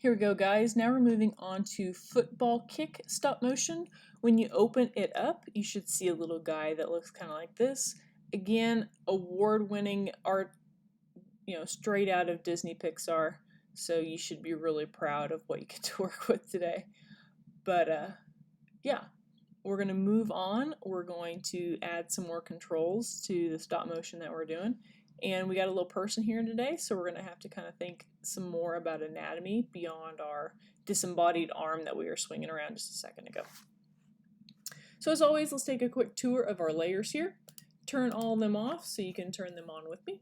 Here we go, guys. Now we're moving on to football kick stop motion. When you open it up, you should see a little guy that looks kind of like this. Again, award-winning art, straight out of Disney Pixar. So you should be really proud of what you get to work with today. But yeah, we're going to move on. We're going to add some more controls to the stop motion that we're doing. And we got a little person here today, so we're going to have to kind of think some more about anatomy beyond our disembodied arm that we were swinging around just a second ago. So as always, let's take a quick tour of our layers here. Turn all of them off so you can turn them on with me.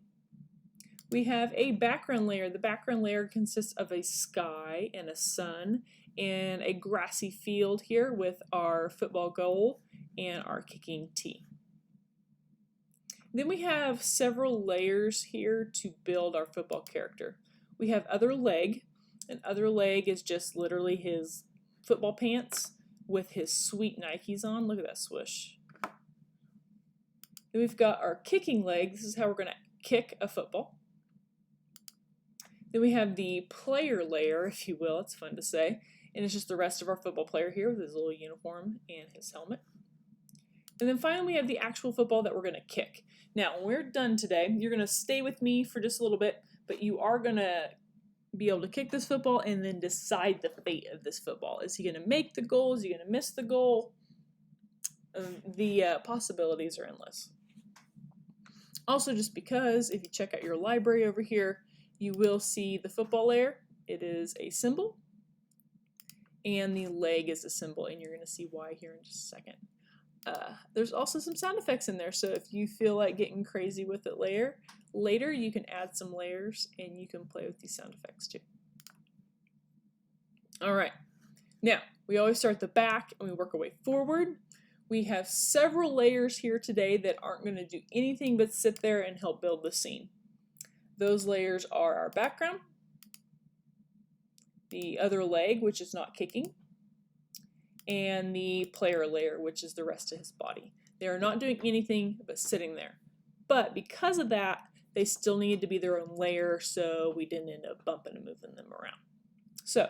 We have a background layer. The background layer consists of a sky and a sun and a grassy field here with our football goal and our kicking tee. Then we have several layers here to build our football character. We have other leg, and other leg is just literally his football pants with his sweet Nikes on. Look at that swoosh. Then we've got our kicking leg. This is how we're going to kick a football. Then we have the player layer, if you will. It's fun to say. And it's just the rest of our football player here with his little uniform and his helmet. And then finally we have the actual football that we're going to kick. Now, when we're done today, you're going to stay with me for just a little bit, but you are going to be able to kick this football and then decide the fate of this football. Is he going to make the goal? Is he going to miss the goal? The possibilities are endless. Also, just because, if you check out your library over here, you will see the football layer. It is a symbol, and the leg is a symbol, and you're going to see why here in just a second. There's also some sound effects in there, so if you feel like getting crazy with it later you can add some layers and you can play with these sound effects too. Alright, now we always start at the back and we work our way forward. We have several layers here today that aren't going to do anything but sit there and help build the scene. Those layers are our background, the other leg, which is not kicking, and the player layer, which is the rest of his body. They are not doing anything but sitting there. But because of that, they still need to be their own layer, so we didn't end up bumping and moving them around. So,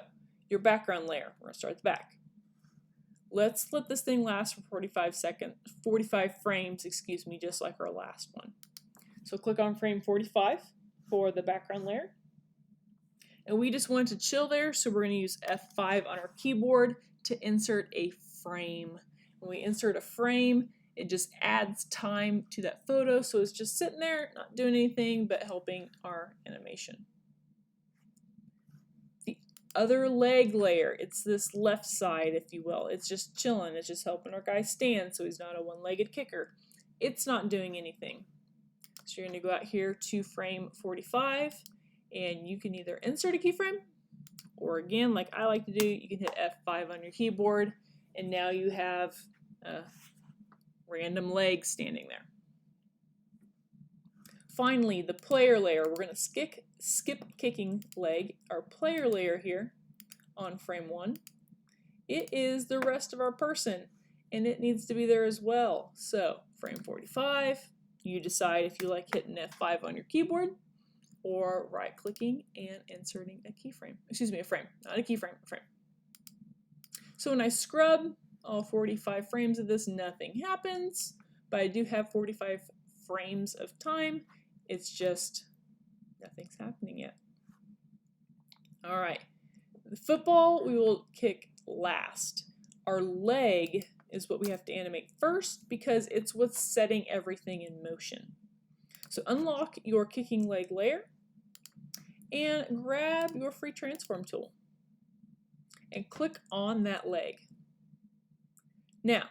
your background layer, we're going to start at the back. Let's let this thing last for 45 frames, just like our last one. So click on frame 45 for the background layer. And we just want to chill there, so we're going to use F5 on our keyboard to insert a frame. When we insert a frame, it just adds time to that photo, so it's just sitting there, not doing anything but helping our animation. The other leg layer, it's this left side, if you will. It's just chilling, it's just helping our guy stand so he's not a one-legged kicker. It's not doing anything. So you're going to go out here to frame 45, and you can either insert a keyframe, or again, like I like to do, you can hit F5 on your keyboard, and now you have a random leg standing there. Finally, the player layer. We're going to skip kicking leg. Our player layer here on frame 1. It is the rest of our person, and it needs to be there as well. So, frame 45, you decide if you like hitting F5 on your keyboard, or right-clicking and inserting a keyframe. A frame, not a keyframe, a frame. So when I scrub all 45 frames of this, nothing happens, but I do have 45 frames of time. It's just nothing's happening yet. All right, the football we will kick last. Our leg is what we have to animate first because it's what's setting everything in motion. So unlock your kicking leg layer and grab your free transform tool and click on that leg. Now,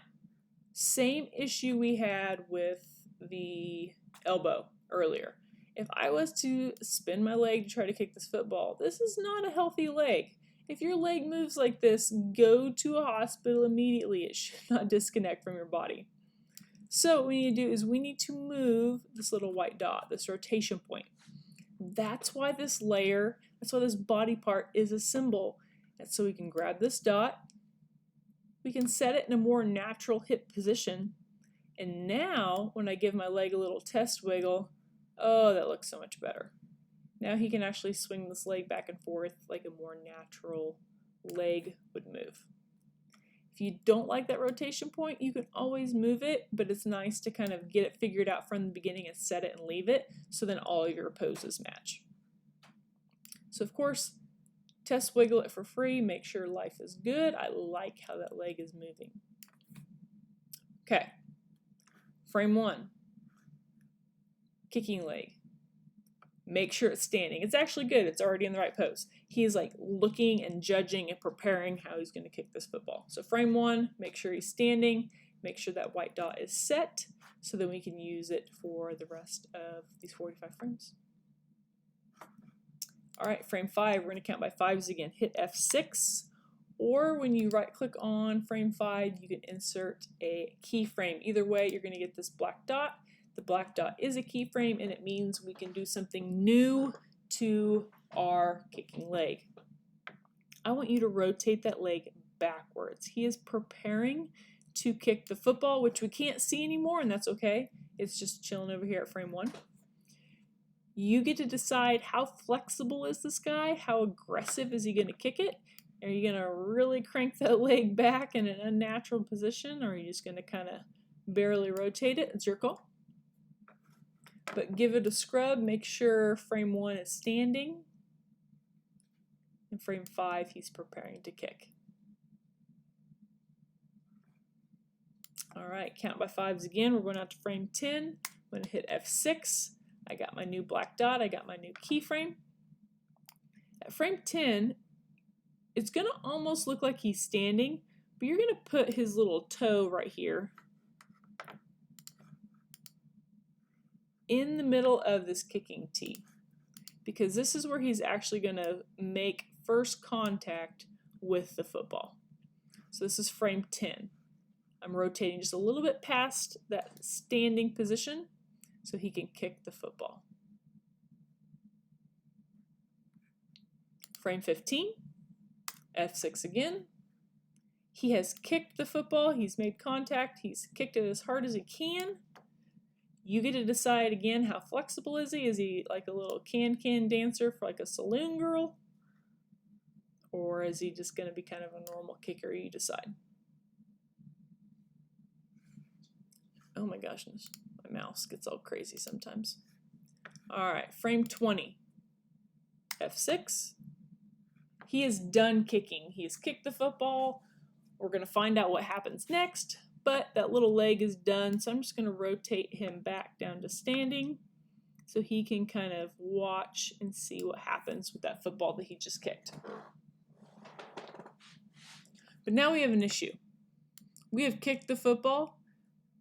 same issue we had with the elbow earlier. If I was to spin my leg to try to kick this football, this is not a healthy leg. If your leg moves like this, go to a hospital immediately. It should not disconnect from your body. So what we need to do is we need to move this little white dot, this rotation point. That's why this layer, that's why this body part is a symbol. And so we can grab this dot, we can set it in a more natural hip position, and now when I give my leg a little test wiggle, oh, that looks so much better. Now he can actually swing this leg back and forth like a more natural leg would move. If you don't like that rotation point, you can always move it, but it's nice to kind of get it figured out from the beginning and set it and leave it, so then all of your poses match. So of course, test wiggle it for free, make sure life is good. I like how that leg is moving. Okay, frame 1, kicking leg. Make sure it's standing. It's actually good, it's already in the right pose. He's like looking and judging and preparing how he's going to kick this football. So frame 1, make sure he's standing, make sure that white dot is set, so that we can use it for the rest of these 45 frames. All right, frame 5, we're going to count by 5s again. Hit F6, or when you right click on frame 5, you can insert a keyframe. Either way, you're going to get this black dot. The black dot is a keyframe, and it means we can do something new to our kicking leg. I want you to rotate that leg backwards. He is preparing to kick the football, which we can't see anymore, and that's okay. It's just chilling over here at frame 1. You get to decide how flexible is this guy, how aggressive is he going to kick it. Are you going to really crank that leg back in an unnatural position, or are you just going to kind of barely rotate it? It's your call. But give it a scrub, make sure frame 1 is standing. In frame 5, he's preparing to kick. All right, count by 5s again. We're going out to frame 10. I'm going to hit F6. I got my new black dot. I got my new keyframe. At frame 10, it's going to almost look like he's standing, but you're going to put his little toe right here in the middle of this kicking tee, because this is where he's actually going to make first contact with the football. So this is frame 10. I'm rotating just a little bit past that standing position so he can kick the football. Frame 15, F6 again. He has kicked the football, he's made contact, he's kicked it as hard as he can. You get to decide again, how flexible is he? Is he like a little can-can dancer for like a saloon girl? Or is he just going to be kind of a normal kicker? You decide. Oh my gosh, my mouse gets all crazy sometimes. All right, frame 20, F6. He is done kicking. He has kicked the football. We're going to find out what happens next, but that little leg is done, so I'm just going to rotate him back down to standing so he can kind of watch and see what happens with that football that he just kicked. But now we have an issue. We have kicked the football,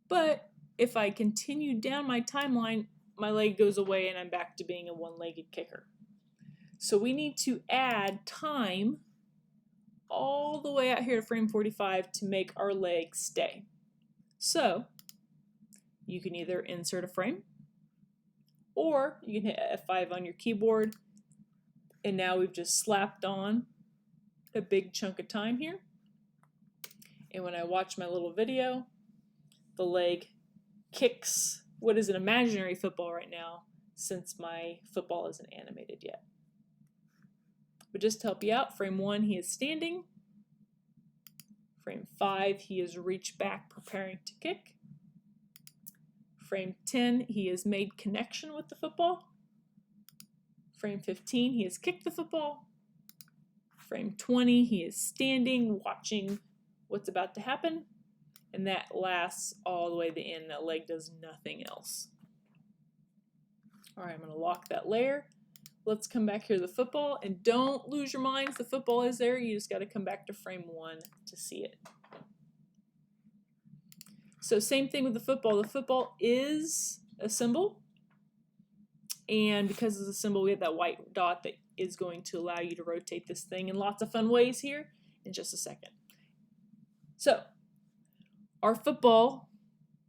but if I continue down my timeline, my leg goes away and I'm back to being a one-legged kicker. So we need to add time all the way out here to frame 45 to make our leg stay. So you can either insert a frame, or you can hit F5 on your keyboard, and now we've just slapped on a big chunk of time here. And when I watch my little video, the leg kicks what is an imaginary football right now, since my football isn't animated yet. But just to help you out, frame 1, he is standing. Frame 5, he is reached back preparing to kick. Frame 10, he has made connection with the football. Frame 15, he has kicked the football. Frame 20, he is standing, watching what's about to happen. And that lasts all the way to the end. That leg does nothing else. All right, I'm going to lock that layer. Let's come back here to the football, and don't lose your minds. The football is there. You just got to come back to frame 1 to see it. So same thing with the football. The football is a symbol, and because it's a symbol, we have that white dot that is going to allow you to rotate this thing in lots of fun ways here in just a second. So our football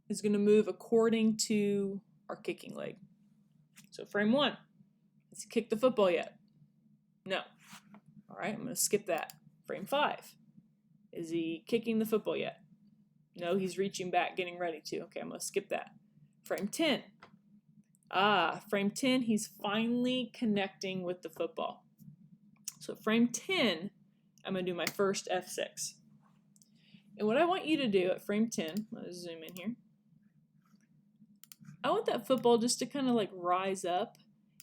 is going to move according to our kicking leg. So frame 1. Has he kicked the football yet? No. All right, I'm going to skip that. Frame 5. Is he kicking the football yet? No, he's reaching back, getting ready to. Okay, I'm going to skip that. Frame 10. Frame 10, he's finally connecting with the football. So frame 10, I'm going to do my first F6. And what I want you to do at frame 10, let's zoom in here. I want that football just to kind of like rise up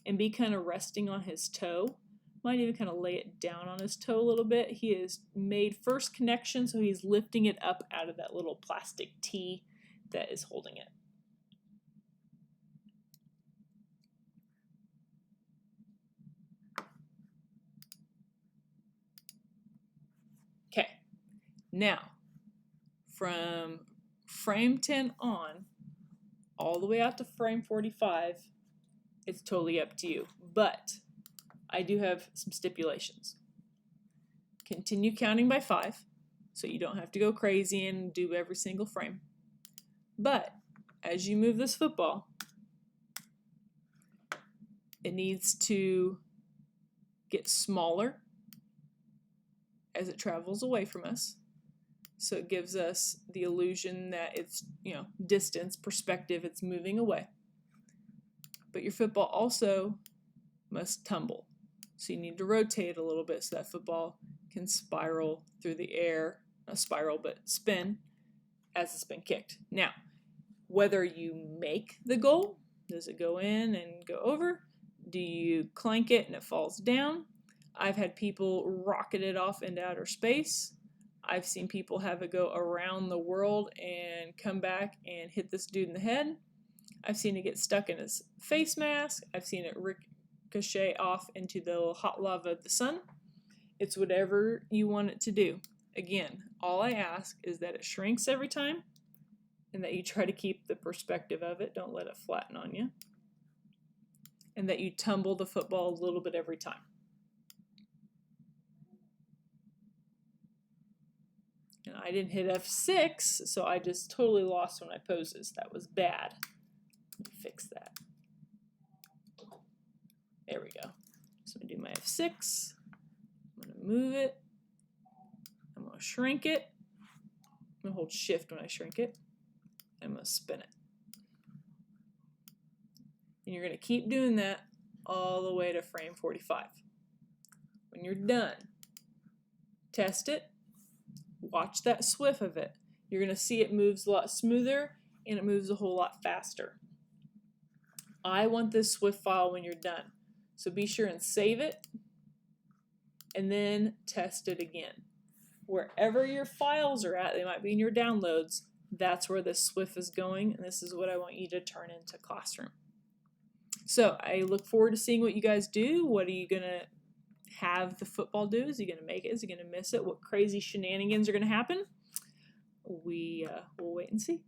and be kind of resting on his toe. Might even kind of lay it down on his toe a little bit. He has made first connection, so he's lifting it up out of that little plastic tee that is holding it. Okay, now from frame 10 on, all the way out to frame 45, it's totally up to you. But I do have some stipulations. Continue counting by 5, so you don't have to go crazy and do every single frame. But as you move this football, it needs to get smaller as it travels away from us. So it gives us the illusion that it's, distance, perspective, it's moving away. But your football also must tumble. So you need to rotate a little bit so that football can spiral through the air, not spiral, but spin as it's been kicked. Now, whether you make the goal, does it go in and go over? Do you clank it and it falls down? I've had people rocket it off into outer space. I've seen people have it go around the world and come back and hit this dude in the head. I've seen it get stuck in his face mask. I've seen it ricochet off into the hot lava of the sun. It's whatever you want it to do. Again, all I ask is that it shrinks every time and that you try to keep the perspective of it. Don't let it flatten on you. And that you tumble the football a little bit every time. And I didn't hit F6, so I just totally lost when I poses. That was bad. Let me fix that. There we go. So I'm going to do my F6. I'm going to move it. I'm going to shrink it. I'm going to hold shift when I shrink it. I'm going to spin it. And you're going to keep doing that all the way to frame 45. When you're done, test it. Watch that swift of it. You're going to see it moves a lot smoother and it moves a whole lot faster. I want this swift file when you're done. So be sure and save it and then test it again. Wherever your files are at, they might be in your downloads, that's where this swift is going, and this is what I want you to turn into Classroom. So I look forward to seeing what you guys do. What are you going to have the football do? Is he going to make it? Is he going to miss it? What crazy shenanigans are going to happen? We'll wait and see.